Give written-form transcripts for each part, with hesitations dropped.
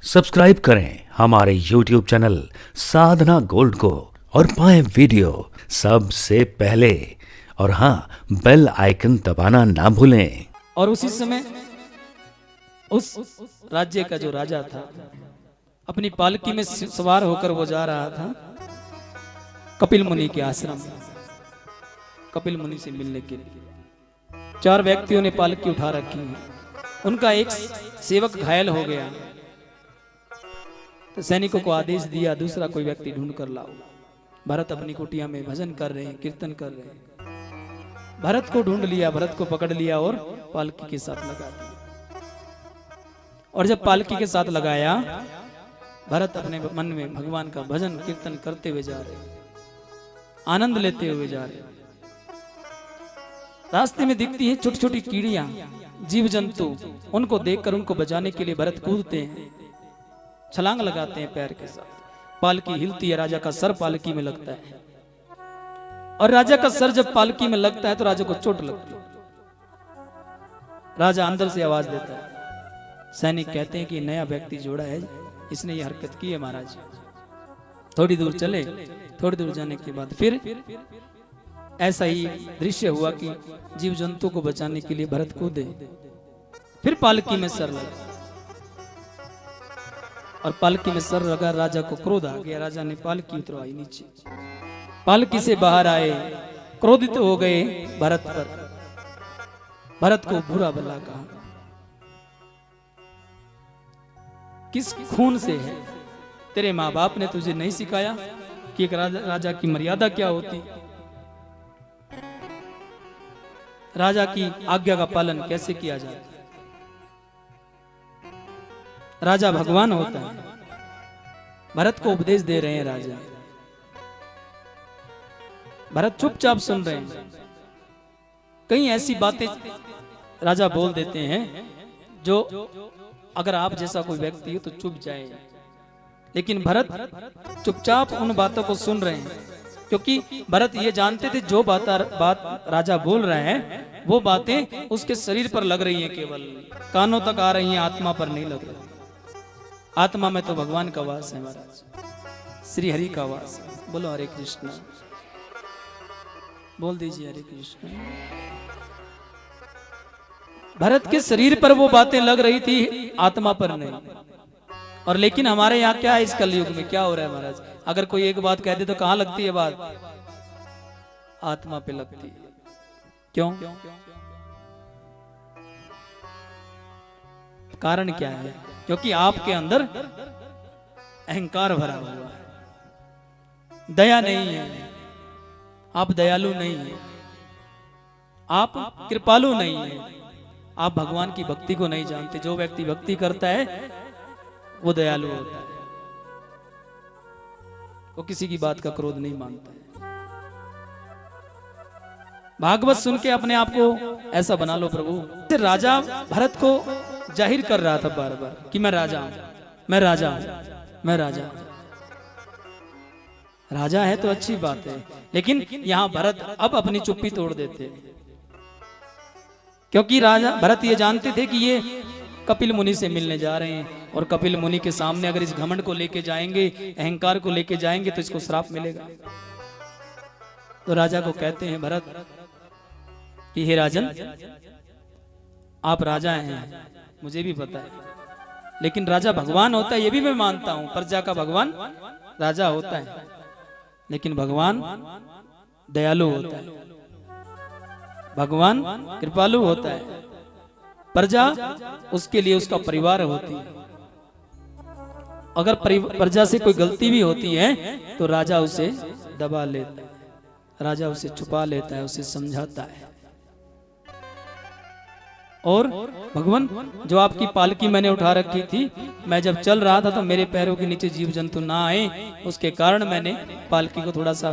Subscribe करें हमारे YouTube channel साधना gold को और पाएं वीडियो सबसे पहले। और हाँ, बेल आइकन दबाना ना भूलें। और उसी समय उस राज्य का जो राजा था अपनी पालकी में सवार होकर वो जा रहा था कपिल मुनि के आश्रम में, कपिल मुनि से मिलने के लिए। 4 व्यक्तियों ने पालकी उठा रखी है। उनका एक सेवक घायल हो गया तो सैनिकों को आदेश दिया दूसरा कोई व्यक्ति ढूंढ कर लाओ। भरत अपनी कुटिया में भजन कर रहे हैं, कीर्तन कर रहे हैं। भरत को ढूंढ लिया, भरत को पकड़ लिया और पालकी के साथ लगा दिया। और जब पालकी के साथ लगाया, भरत अपने मन में भगवान का भजन कीर्तन करते हुए जा रहे, आनंद लेते हुए जा रहे। रास्ते में दिखती है छोटी छोटी कीड़ियां, जीव जंतु। उनको देखकर उनको बचाने के लिए भरत कूदते हैं, छलांग लगाते हैं पैर के साथ। पालकी हिलती है, राजा का सर पालकी में लगता है। और राजा का सर जब पालकी में लगता है तो राजा को चोट लगती है। राजा अंदर से आवाज देता है। सैनिक कहते हैं कि नया व्यक्ति जोड़ा है, इसने ये हरकत की है महाराज। थोड़ी दूर चले, थोड़ी दूर जाने के बाद फिर ऐसा ही दृश्य हुआ कि जीव जंतु को बचाने के लिए भरत कूदे, फिर पालकी में सर लगा। और पालकी में सर लगा, राजा को क्रोध आ गया। राजा ने पालकी उतरवाई नीचे, पालकी से बाहर आए, क्रोधित हो गए भरत पर। भरत को बुरा भला कहा, किस खून से है? तेरे माँ बाप ने तुझे नहीं सिखाया कि एक राजा की मर्यादा क्या होती, राजा की आज्ञा का पालन कैसे किया जाए? राजा भगवान होता है। भरत को उपदेश दे रहे हैं राजा। भरत चुपचाप सुन रहे हैं। कई ऐसी बातें राजा बोल देते हैं जो अगर आप जैसा कोई व्यक्ति हो तो चुप जाए, लेकिन भरत चुपचाप उन बातों को सुन रहे हैं, क्योंकि भरत ये जानते थे जो बात राजा बोल रहे हैं वो बातें उसके शरीर पर लग रही हैं, केवल कानों तक आ रही हैं, आत्मा पर नहीं लग रही। आत्मा में तो भगवान का वास है महाराज, श्री हरि का वास है। बोलो हरे कृष्ण, बोल दीजिए हरे कृष्ण। भरत के शरीर पर वो बातें लग रही थी, आत्मा पर नहीं। और लेकिन हमारे यहाँ क्या है, इस कलयुग में क्या हो रहा है महाराज? अगर कोई एक बात कह दे तो कहां लगती है बात? आत्मा पे लगती है। क्यों? कारण क्या है? क्योंकि आपके अंदर अहंकार भरा हुआ है, दया नहीं है, आप दयालु नहीं है, आप कृपालु नहीं है, आप भगवान की भक्ति को नहीं जानते। जो व्यक्ति भक्ति करता है वो दयालु होता है, वो किसी की बात का क्रोध नहीं मानता है। भागवत सुन के अपने आप को ऐसा बना लो प्रभु। राजा भरत को जाहिर कर रहा था बार बार कि मैं राजा हूं, मैं राजा हूं, मैं राजा हूं। राजा है तो अच्छी बात है, लेकिन यहां भरत अब अपनी चुप्पी तोड़ देते हैं, क्योंकि राजा भरत ये जानते थे कि ये कपिल मुनि से मिलने जा रहे हैं, और कपिल मुनि के सामने अगर इस घमंड को लेके जाएंगे, अहंकार को लेके जाएंगे तो इसको श्राप मिलेगा। तो राजा को कहते हैं भरत कि हे राजन, आप राजा हैं, मुझे भी पता है, लेकिन राजा भगवान होता है ये भी मैं मानता हूं। प्रजा का भगवान राजा होता है, लेकिन भगवान दयालु होता है, भगवान कृपालु होता है। प्रजा उसके लिए उसका परिवार होती है। अगर प्रजा से कोई गलती भी होती है तो राजा उसे दबा लेता है, राजा उसे छुपा लेता है, उसे समझाता है। और भगवान, जो आपकी पालकी मैंने उठा रखी थी, मैं जब चल रहा था तो मेरे पैरों के नीचे जीव जंतु ना आए, उसके कारण मैंने पालकी को थोड़ा सा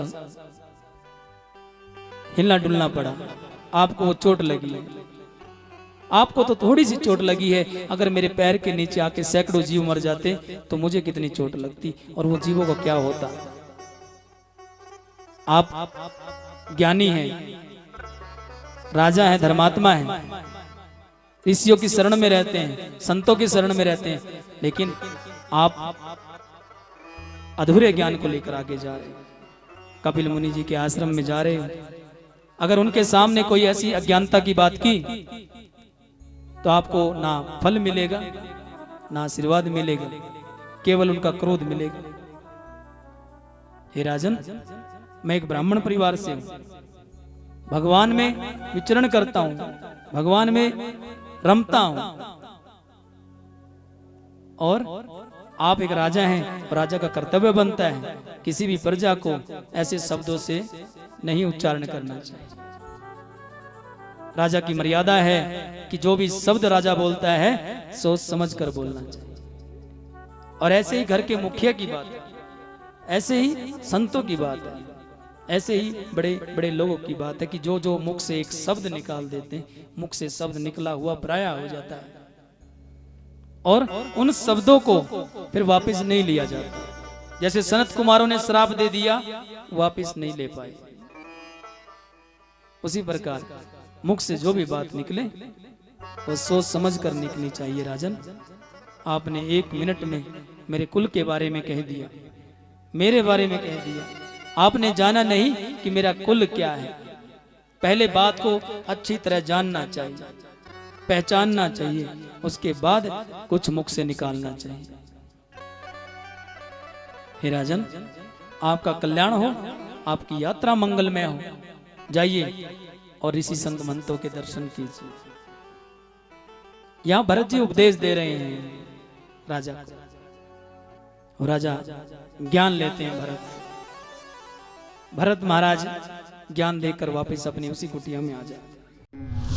हिलना डुलना पड़ा। आपको वो चोट लगी है, आपको तो थोड़ी सी चोट लगी है। अगर मेरे पैर के नीचे आके सैकड़ों जीव मर जाते तो मुझे कितनी चोट लगती, और वो जीवों का क्या होता। आप ज्ञानी हैं, राजा हैं, धर्मात्मा हैं, ऋषियों की शरण में रहते हैं, संतों की शरण में रहते हैं, लेकिन आप अधूरे ज्ञान को लेकर आगे जा रहे हैं। कपिल मुनि जी के आश्रम में जा रहे हो, अगर उनके सामने कोई ऐसी अज्ञानता की बात की तो आपको ना फल मिलेगा ना आशीर्वाद मिलेगा, केवल उनका क्रोध मिलेगा। हे राजन, मैं एक ब्राह्मण परिवार से हूं, भगवान में विचरण करता हूं, भगवान में रमता हूं, और आप एक राजा हैं और राजा का कर्तव्य बनता है किसी भी प्रजा को ऐसे शब्दों से नहीं उच्चारण करना चाहिए। राजा की मर्यादा है कि जो भी शब्द राजा बोलता है सोच समझ कर बोलना चाहिए। और ऐसे ही घर के मुखिया की बात है, ऐसे ही संतों की बात है, ऐसे ही बड़े बड़े लोगों की बात है कि जो जो मुख से एक शब्द निकाल देते हैं, मुख से शब्द निकला हुआ पराया हो जाता है और उन शब्दों को फिर वापस नहीं लिया जाता। जैसे सनत कुमारों ने श्राप दे दिया, वापस नहीं ले पाए, उसी प्रकार मुख से जो भी बात निकले वो सोच समझ कर निकलनी चाहिए। राजन, आपने 1 मिनट में मेरे कुल के बारे में कह दिया, मेरे बारे में कह दिया। आपने जाना नहीं कि मेरा कुल क्या है। पहले बात को अच्छी तरह जानना चाहिए, पहचानना चाहिए, उसके बाद कुछ मुख से निकालना चाहिए। हे राजन, आपका कल्याण हो, आपकी यात्रा मंगलमय हो। जाइए और ऋषि संत महंतों के दर्शन कीजिए। यहां भरत जी उपदेश दे रहे हैं राजा को, राजा ज्ञान लेते हैं। भरत महाराज ज्ञान देकर वापस अपनी उसी कुटिया में आ जाते हैं।